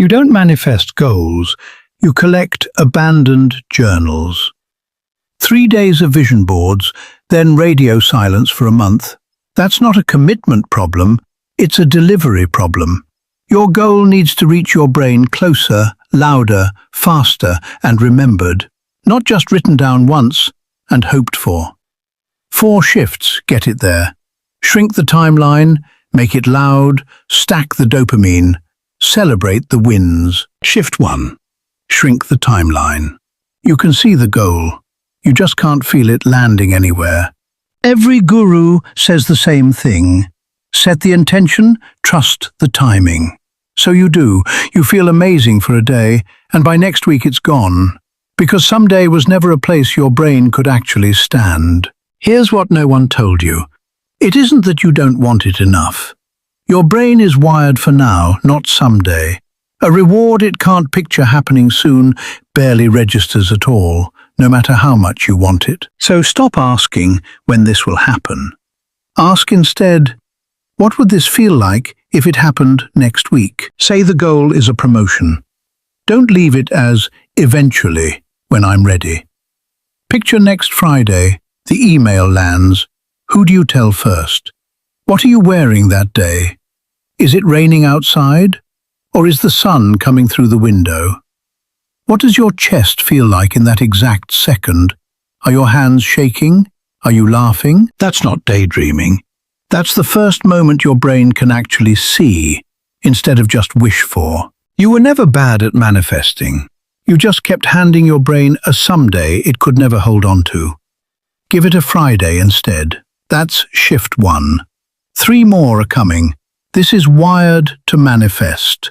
You don't manifest goals, you collect abandoned journals. 3 days of vision boards, then radio silence for a month. That's not a commitment problem, it's a delivery problem. Your goal needs to reach your brain closer, louder, faster, and remembered, not just written down once and hoped for. 4 shifts get it there. Shrink the timeline, make it loud, stack the dopamine, celebrate the wins. Shift 1. Shrink the timeline. You can see the goal. You just can't feel it landing anywhere. Every guru says the same thing. Set the intention, trust the timing. So you do. You feel amazing for a day, and by next week it's gone. Because someday was never a place your brain could actually stand. Here's what no one told you. It isn't that you don't want it enough. Your brain is wired for now, not someday. A reward it can't picture happening soon barely registers at all, no matter how much you want it. So stop asking when this will happen. Ask instead, what would this feel like if it happened next week? Say the goal is a promotion. Don't leave it as eventually when I'm ready. Picture next Friday, the email lands. Who do you tell first? What are you wearing that day? Is it raining outside? Or is the sun coming through the window? What does your chest feel like in that exact second? Are your hands shaking? Are you laughing? That's not daydreaming. That's the first moment your brain can actually see, instead of just wish for. You were never bad at manifesting. You just kept handing your brain a someday it could never hold on to. Give it a Friday instead. That's shift 1. 3 more are coming. This is wired to manifest.